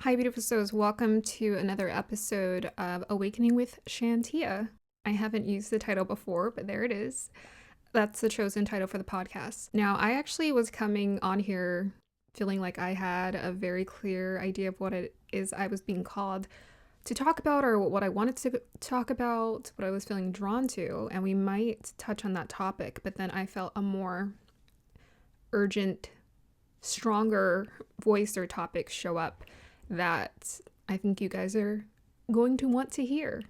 Hi, beautiful souls. Welcome to another episode of Awakening with Shantia. I haven't used the title before, but there it is. That's the chosen title for the podcast. Now, I actually was coming on here feeling like I had a very clear idea of what it is I was being called to talk about, or what I wanted to talk about, what I was feeling drawn to, and we might touch on that topic, but then I felt a more urgent, stronger voice or topic show up that I think you guys are going to want to hear.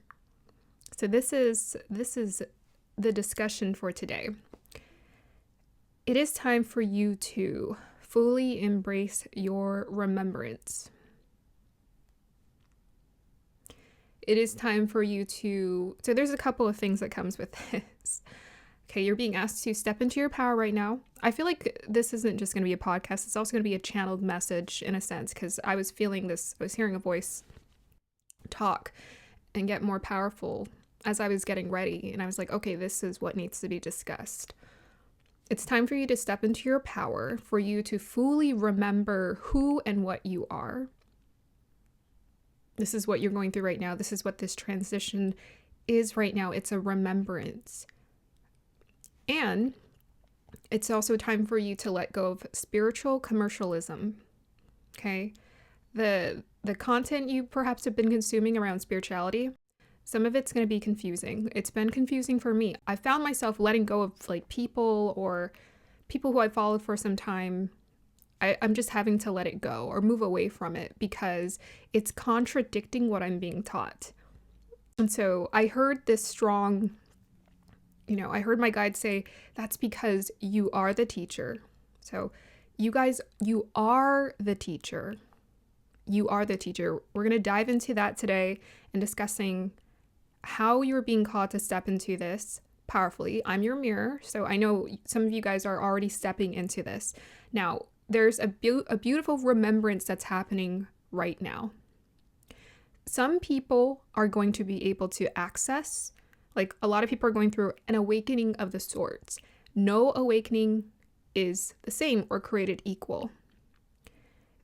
So this is the discussion for today. It is time for you to fully embrace your remembrance. It is time for you to, so there's a couple of things that comes with this. Okay, you're being asked to step into your power right now. I feel like this isn't just going to be a podcast. It's also going to be a channeled message in a sense, because I was feeling this, I was hearing a voice talk and get more powerful as I was getting ready. And I was like, okay, this is what needs to be discussed. It's time for you to step into your power, for you to fully remember who and what you are. This is what you're going through right now. This is what this transition is right now. It's a remembrance. And it's also time for you to let go of spiritual commercialism, okay? The content you perhaps have been consuming around spirituality, some of it's going to be confusing. It's been confusing for me. I found myself letting go of people who I followed for some time. I'm just having to let it go or move away from it because it's contradicting what I'm being taught. And so I heard this strong... I heard my guide say, that's because you are the teacher. So you guys, you are the teacher. You are the teacher. We're going to dive into that today and discussing how you're being called to step into this powerfully. I'm your mirror. So I know some of you guys are already stepping into this. Now, there's a beautiful remembrance that's happening right now. Some people are going to be able to access, like a lot of people are going through an awakening of the sorts. No awakening is the same or created equal.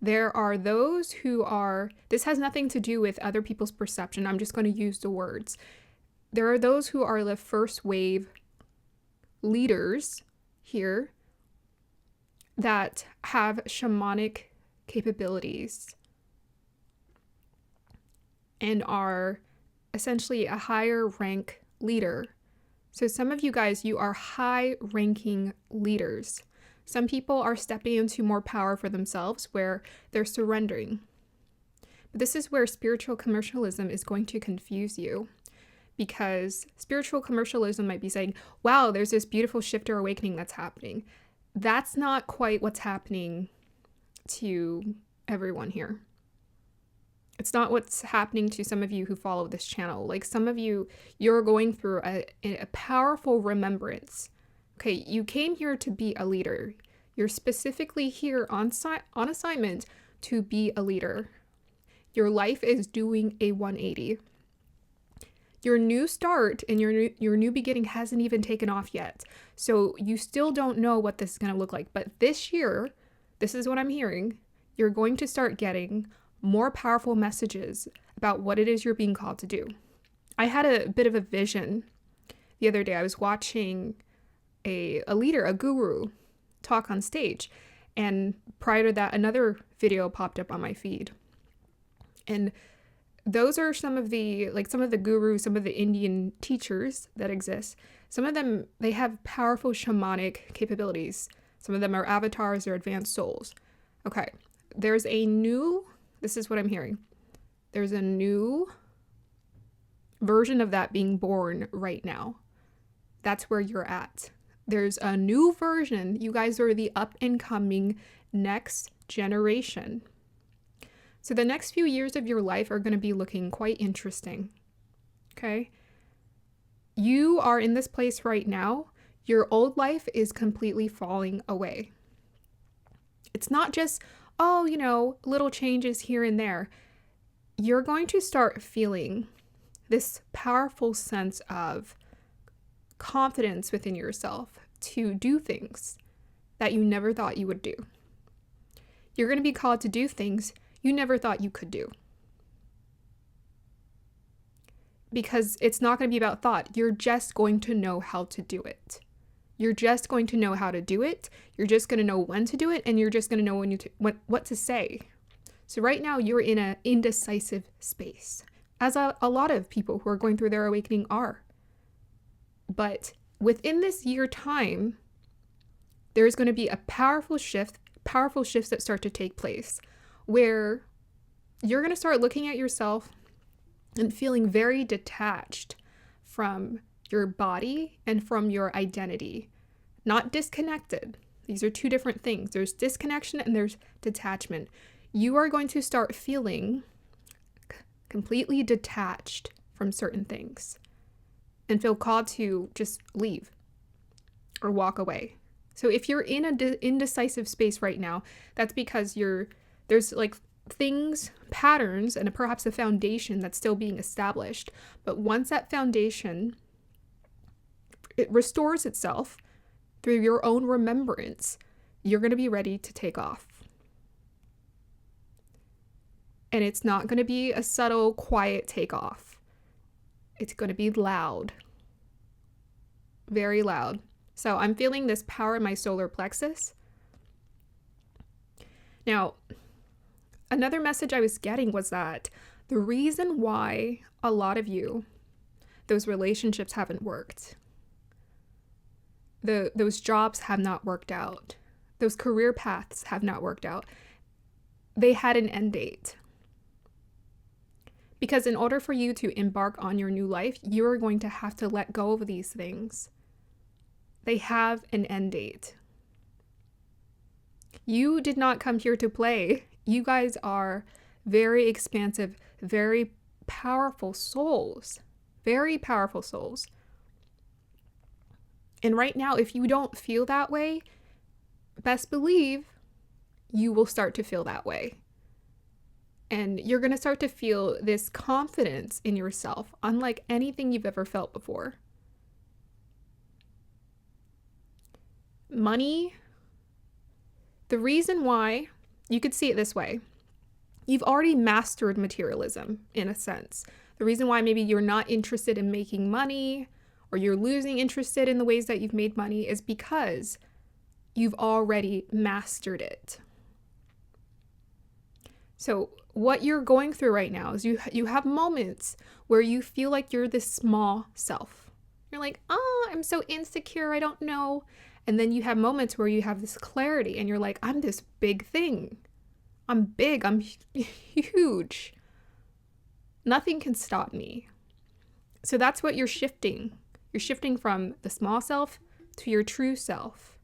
There are those who are, this has nothing to do with other people's perception. I'm just going to use the words. There are those who are the first wave leaders here that have shamanic capabilities and are essentially a higher rank leader. So some of you guys, you are high-ranking leaders. Some people are stepping into more power for themselves where they're surrendering. But this is where spiritual commercialism is going to confuse you, because spiritual commercialism might be saying, wow, there's this beautiful shift or awakening that's happening. That's not quite what's happening to everyone here. It's not what's happening to some of you who follow this channel. Like some of you, you're going through a powerful remembrance. Okay, you came here to be a leader. You're specifically here on assignment to be a leader. Your life is doing a 180. Your new start and your new beginning hasn't even taken off yet. So you still don't know what this is going to look like. But this year, this is what I'm hearing, you're going to start getting more powerful messages about what it is you're being called to do. I had a bit of a vision the other day. I was watching a leader, a guru, talk on stage. And prior to that, another video popped up on my feed. And those are some of the gurus, some of the Indian teachers that exist. Some of them, they have powerful shamanic capabilities. Some of them are avatars or advanced souls. Okay, this is what I'm hearing. There's a new version of that being born right now. That's where you're at. There's a new version. You guys are the up and coming next generation. So the next few years of your life are going to be looking quite interesting. Okay? You are in this place right now. Your old life is completely falling away. It's not just, little changes here and there. You're going to start feeling this powerful sense of confidence within yourself to do things that you never thought you would do. You're going to be called to do things you never thought you could do. Because it's not going to be about thought. You're just going to know how to do it. You're just going to know how to do it. You're just going to know when to do it, and you're just going to know what to say. So right now you're in an indecisive space, as a lot of people who are going through their awakening are. But within this year time, there's going to be a powerful shifts that start to take place, where you're going to start looking at yourself and feeling very detached from your body and from your identity. Not disconnected. These are two different things. There's disconnection and there's detachment. You are going to start feeling completely detached from certain things and feel called to just leave or walk away. So if you're in an indecisive space right now, that's because there's like things, patterns, and perhaps a foundation that's still being established. But once that foundation, it restores itself through your own remembrance, you're going to be ready to take off. And it's not going to be a subtle, quiet takeoff. It's going to be loud. Very loud. So I'm feeling this power in my solar plexus. Now, another message I was getting was that the reason why a lot of you, those relationships haven't worked, those jobs have not worked out, those career paths have not worked out, they had an end date. Because in order for you to embark on your new life, you're going to have to let go of these things. They have an end date. You did not come here to play. You guys are very expansive, very powerful souls. Very powerful souls. And right now, if you don't feel that way, best believe you will start to feel that way. And you're going to start to feel this confidence in yourself, unlike anything you've ever felt before. Money, the reason why, you could see it this way. You've already mastered materialism, in a sense. The reason why maybe you're not interested in making money, or you're losing interest in the ways that you've made money, is because you've already mastered it. So what you're going through right now is you have moments where you feel like you're this small self. You're like, oh, I'm so insecure, I don't know. And then you have moments where you have this clarity and you're like, I'm this big thing. I'm big, I'm huge. Nothing can stop me. So that's what you're shifting. You're shifting from the small self to your true self.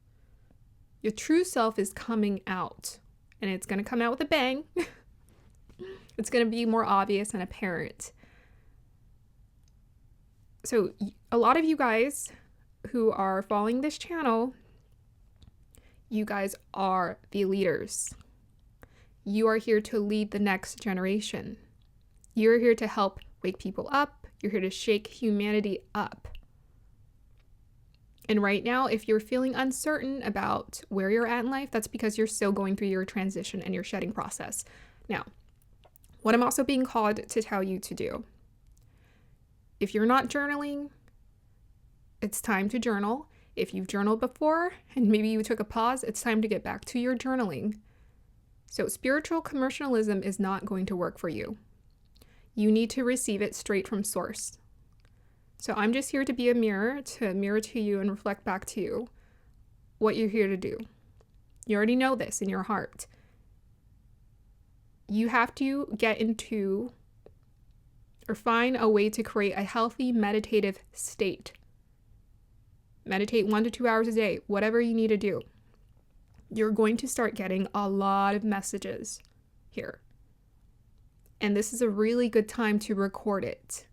Your true self is coming out, and it's going to come out with a bang. It's going to be more obvious and apparent. So a lot of you guys who are following this channel, you guys are the leaders. You are here to lead the next generation. You're here to help wake people up. You're here to shake humanity up. And right now, if you're feeling uncertain about where you're at in life, that's because you're still going through your transition and your shedding process. Now, what I'm also being called to tell you to do, if you're not journaling, it's time to journal. If you've journaled before and maybe you took a pause, it's time to get back to your journaling. So spiritual commercialism is not going to work for you. You need to receive it straight from source. So I'm just here to be a mirror to you and reflect back to you what you're here to do. You already know this in your heart. You have to get into or find a way to create a healthy meditative state. Meditate 1 to 2 hours a day, whatever you need to do. You're going to start getting a lot of messages here. And this is a really good time to record it,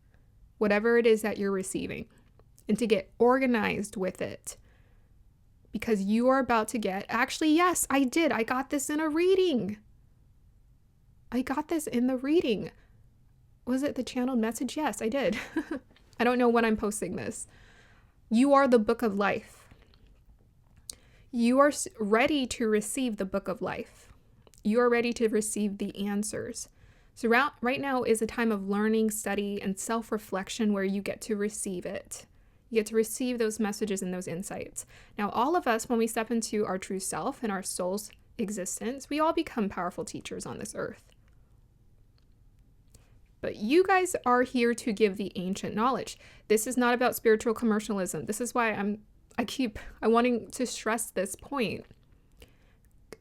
whatever it is that you're receiving, and to get organized with it. Because you are about to get, actually, yes, I did. I got this in a reading. I got this in the reading. Was it the channeled message? Yes, I did. I don't know when I'm posting this. You are the book of life. You are ready to receive the book of life. You are ready to receive the answers. So right now is a time of learning, study, and self-reflection where you get to receive it. You get to receive those messages and those insights. Now, all of us, when we step into our true self and our soul's existence, we all become powerful teachers on this earth. But you guys are here to give the ancient knowledge. This is not about spiritual commercialism. This is why I wanting to stress this point.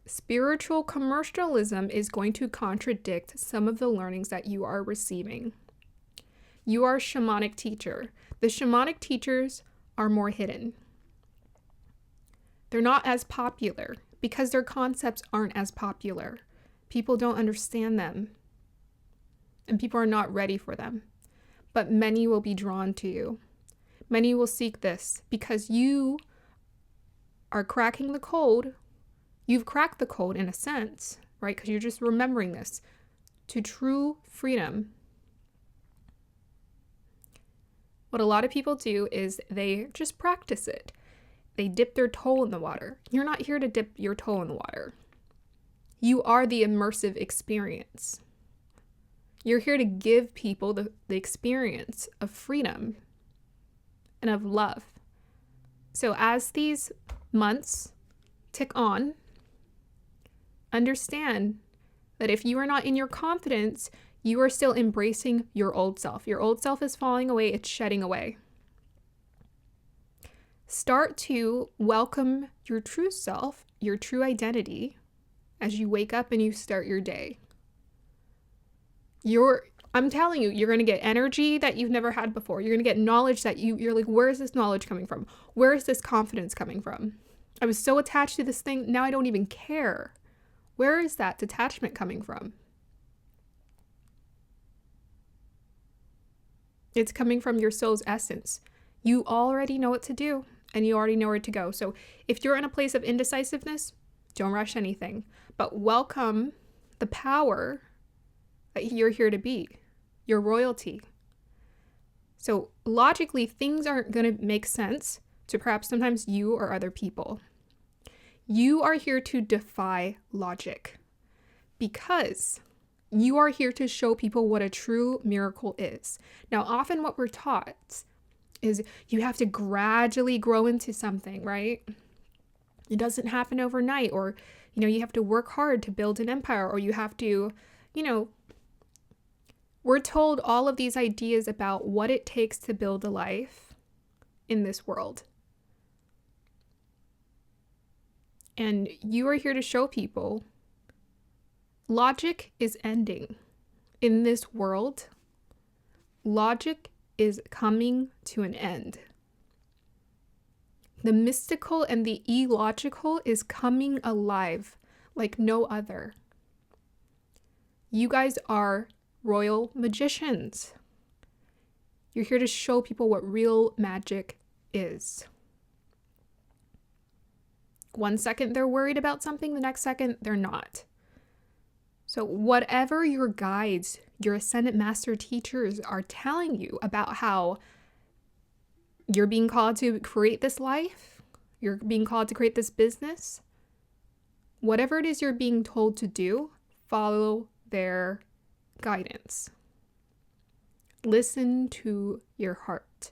Spiritual commercialism is going to contradict some of the learnings that you are receiving. You are a shamanic teacher. The shamanic teachers are more hidden. They're not as popular because their concepts aren't as popular. People don't understand them, and people are not ready for them. But many will be drawn to you. Many will seek this because you are cracking the code. You've cracked the code in a sense, right? Because you're just remembering this to true freedom. What a lot of people do is they just practice it. They dip their toe in the water. You're not here to dip your toe in the water. You are the immersive experience. You're here to give people the experience of freedom and of love. So as these months tick on, understand that if you are not in your confidence, you are still embracing your old self. Your old self is falling away, it's shedding away. Start to welcome your true self, your true identity, as you wake up and you start your day. I'm telling you, you're going to get energy that you've never had before. You're going to get knowledge that you're like, where is this knowledge coming from? Where is this confidence coming from? I was so attached to this thing, now I don't even care. Where is that detachment coming from? It's coming from your soul's essence. You already know what to do, and you already know where to go. So if you're in a place of indecisiveness, don't rush anything, but welcome the power that you're here to be, your royalty. So logically, things aren't going to make sense to perhaps sometimes you or other people. You are here to defy logic because you are here to show people what a true miracle is. Now, often what we're taught is you have to gradually grow into something, right? It doesn't happen overnight, or, you have to work hard to build an empire, or you have to, we're told all of these ideas about what it takes to build a life in this world. And you are here to show people logic is ending. In this world, logic is coming to an end. The mystical and the illogical is coming alive like no other. You guys are royal magicians. You're here to show people what real magic is. One second they're worried about something, the next second they're not. So whatever your guides, your ascendant master teachers are telling you about how you're being called to create this life, you're being called to create this business, whatever it is you're being told to do, follow their guidance. Listen to your heart.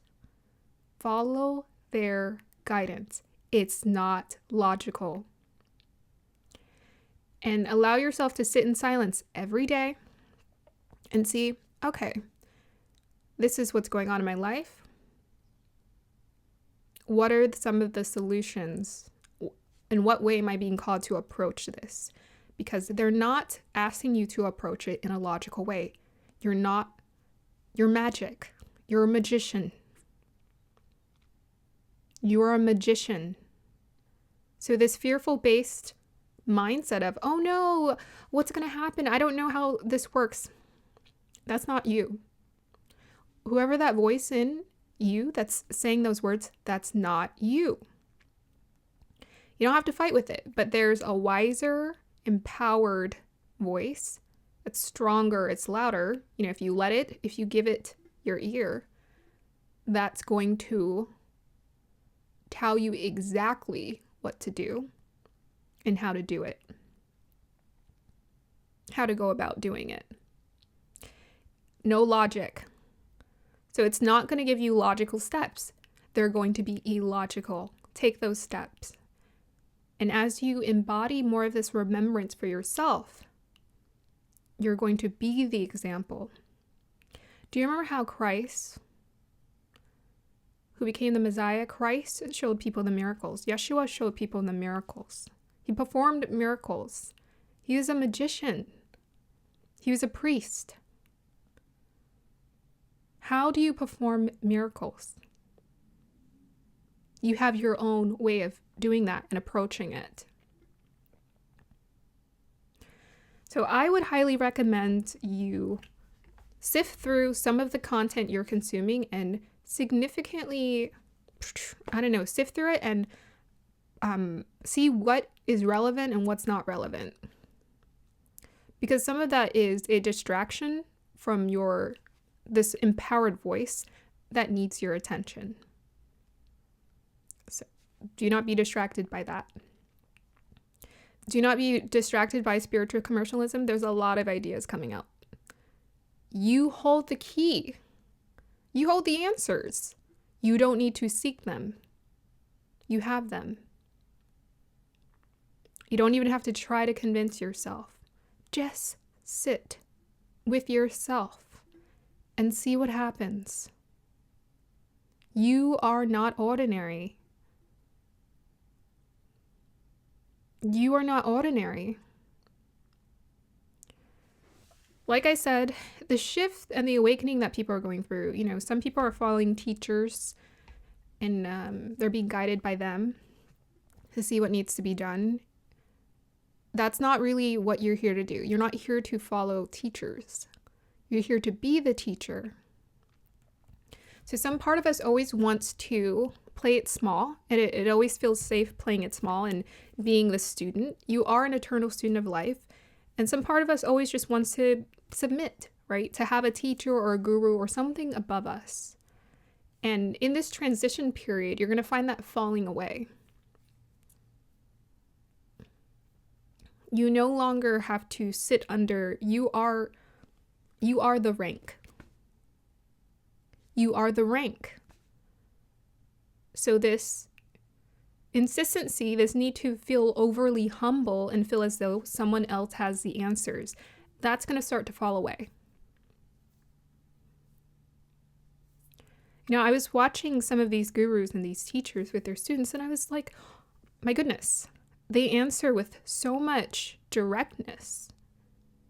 Follow their guidance. It's not logical. And allow yourself to sit in silence every day and see, okay, this is what's going on in my life. What are some of the solutions? In what way am I being called to approach this? Because they're not asking you to approach it in a logical way. You're magic. You're a magician. You are a magician. So this fearful based mindset of, oh no, what's going to happen? I don't know how this works. That's not you. Whoever that voice in you that's saying those words, that's not you. You don't have to fight with it, but there's a wiser, empowered voice. It's stronger, it's louder. If you give it your ear, that's going to tell you exactly what to do and how to do it. how to go about doing it. No logic. So it's not going to give you logical steps. They're going to be illogical. Take those steps. And as you embody more of this remembrance for yourself, you're going to be the example. Do you remember how Christ, who became the Messiah, Christ showed people the miracles. Yeshua showed people the miracles. He performed miracles. He was a magician. He was a priest. How do you perform miracles? You have your own way of doing that and approaching it. So I would highly recommend you sift through some of the content you're consuming and significantly, sift through it and see what is relevant and what's not relevant. Because some of that is a distraction from this empowered voice that needs your attention. So do not be distracted by that. Do not be distracted by spiritual commercialism. There's a lot of ideas coming out. You hold the key. You hold the answers. You don't need to seek them. You have them. You don't even have to try to convince yourself. Just sit with yourself and see what happens. You are not ordinary. You are not ordinary. Like I said, the shift and the awakening that people are going through, some people are following teachers and they're being guided by them to see what needs to be done. That's not really what you're here to do. You're not here to follow teachers. You're here to be the teacher. So some part of us always wants to play it small, and it always feels safe playing it small and being the student. You are an eternal student of life, and some part of us always just wants to submit, right? To have a teacher or a guru or something above us. And in this transition period, you're going to find that falling away. You no longer have to sit under, you are the rank. You are the rank. So this insistency, this need to feel overly humble and feel as though someone else has the answers, that's going to start to fall away. I was watching some of these gurus and these teachers with their students, and I was like, my goodness, they answer with so much directness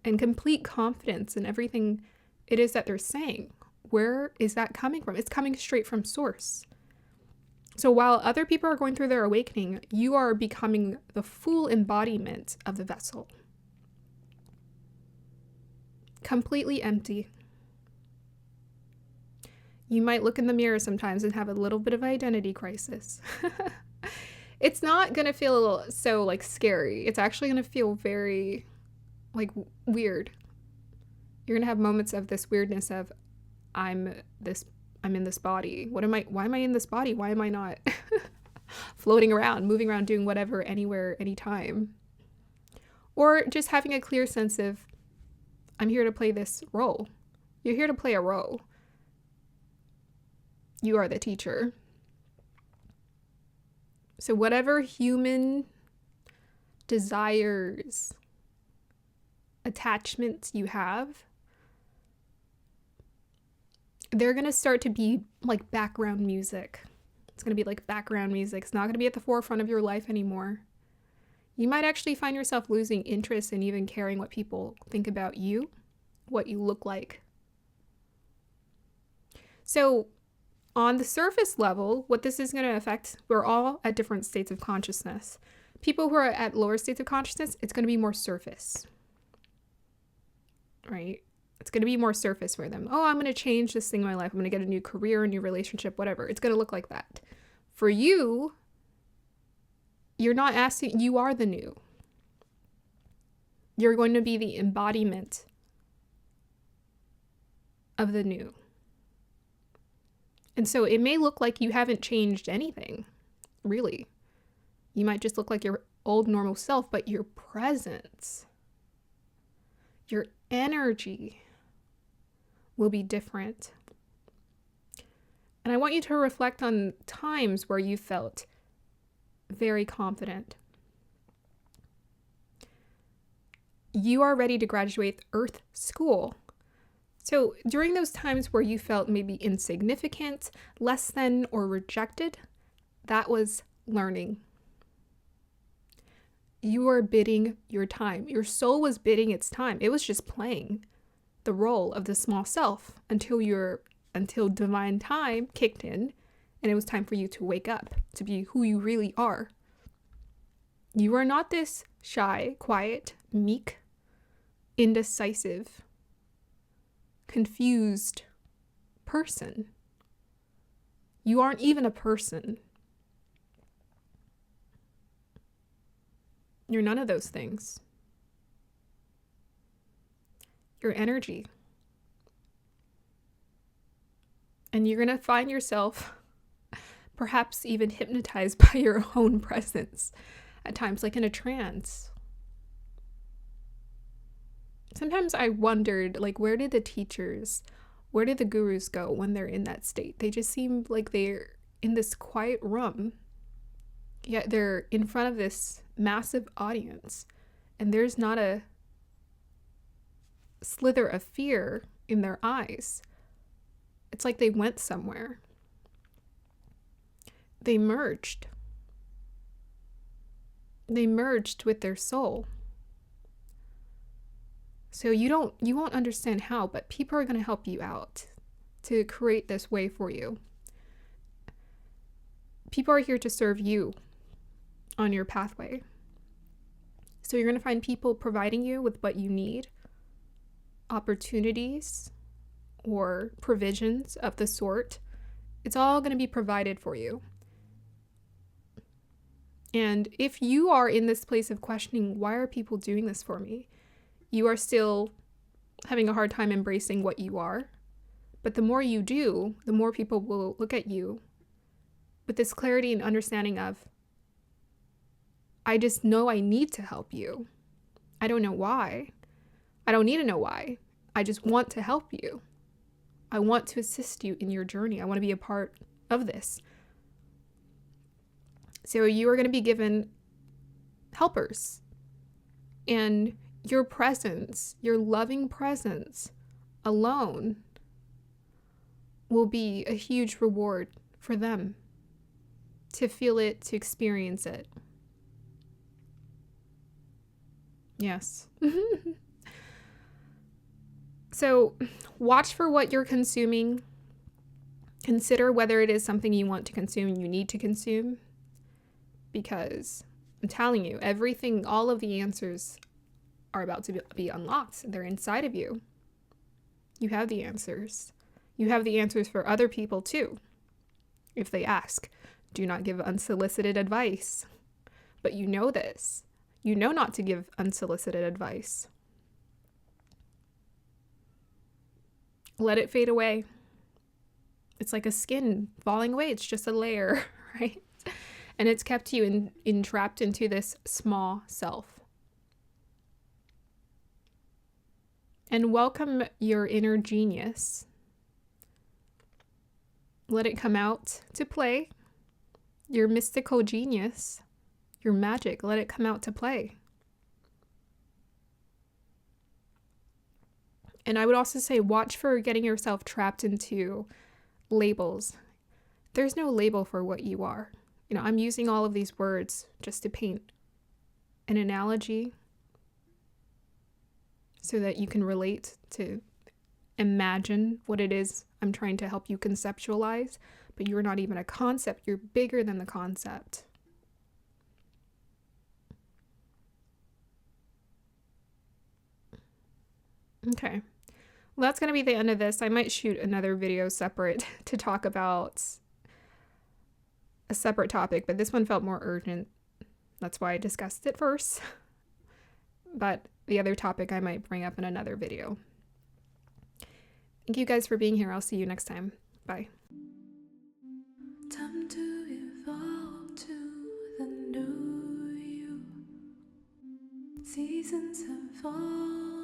and complete confidence in everything it is that they're saying. Where is that coming from? It's coming straight from source. So while other people are going through their awakening, you are becoming the full embodiment of the vessel. Completely empty. You might look in the mirror sometimes and have a little bit of identity crisis. It's not going to feel so scary. It's actually going to feel very weird. You're going to have moments of this weirdness of I'm in this body. Why am I in this body? Why am I not floating around, moving around, doing whatever, anywhere, anytime? Or just having a clear sense of, I'm here to play this role. You're here to play a role. You are the teacher. So whatever human desires, attachments you have, they're going to start to be like background music. It's going to be like background music. It's not going to be at the forefront of your life anymore. You might actually find yourself losing interest in even caring what people think about you, what you look like. So on the surface level, what this is going to affect, we're all at different states of consciousness. People who are at lower states of consciousness, it's going to be more surface, right? It's going to be more surface for them. Oh, I'm going to change this thing in my life. I'm going to get a new career, a new relationship, whatever. It's going to look like that. For you, you're not asking, you are the new. You're going to be the embodiment of the new. And so it may look like you haven't changed anything, really. You might just look like your old normal self, but your presence, Your energy will be different. And I want you to reflect on times where you felt very confident. You are ready to graduate Earth School. So during those times where you felt maybe insignificant, less than, or rejected, that was learning. You are bidding your time. Your soul was bidding its time. It was just playing the role of the small self until divine time kicked in and it was time for you to wake up to be who you really are. You are not this shy, quiet, meek, indecisive, confused person. You aren't even a person. You're none of those things. Your energy. And you're going to find yourself perhaps even hypnotized by your own presence at times, like in a trance. Sometimes I wondered, like, where did the gurus go when they're in that state? They just seem like they're in this quiet room, yet they're in front of this massive audience, and there's not a slither of fear in their eyes. It's like they went somewhere. They merged. They merged with their soul. So you won't understand how, but people are going to help you out to create this way for you. People are here to serve you on your pathway. So you're going to find people providing you with what you need, opportunities or provisions of the sort. It's all going to be provided for you. And if you are in this place of questioning, why are people doing this for me? You are still having a hard time embracing what you are. But the more you do, the more people will look at you with this clarity and understanding of, I just know I need to help you. I don't know why. I don't need to know why. I just want to help you. I want to assist you in your journey. I want to be a part of this. So you are going to be given helpers. And your presence, your loving presence alone will be a huge reward for them to feel it, to experience it. Yes. So watch for what you're consuming. Consider whether it is something you want to consume, you need to consume. Because I'm telling you, everything, all of the answers are about to be unlocked. They're inside of you. You have the answers. You have the answers for other people too. If they ask, do not give unsolicited advice. But you know this. You know not to give unsolicited advice. Let it fade away. It's like a skin falling away. It's just a layer, right? And it's kept you entrapped into this small self. And welcome your inner genius. Let it come out to play. Your mystical genius, your magic, let it come out to play. And I would also say, watch for getting yourself trapped into labels. There's no label for what you are. You know, I'm using all of these words just to paint an analogy so that you can relate to imagine what it is I'm trying to help you conceptualize, but you're not even a concept. You're bigger than the concept. Okay. Well, that's going to be the end of this. I might shoot another video separate to talk about a separate topic, but this one felt more urgent. That's why I discussed it first. But the other topic I might bring up in another video. Thank you guys for being here. I'll see you next time. Bye. Time to evolve to the new you. Seasons have fallen.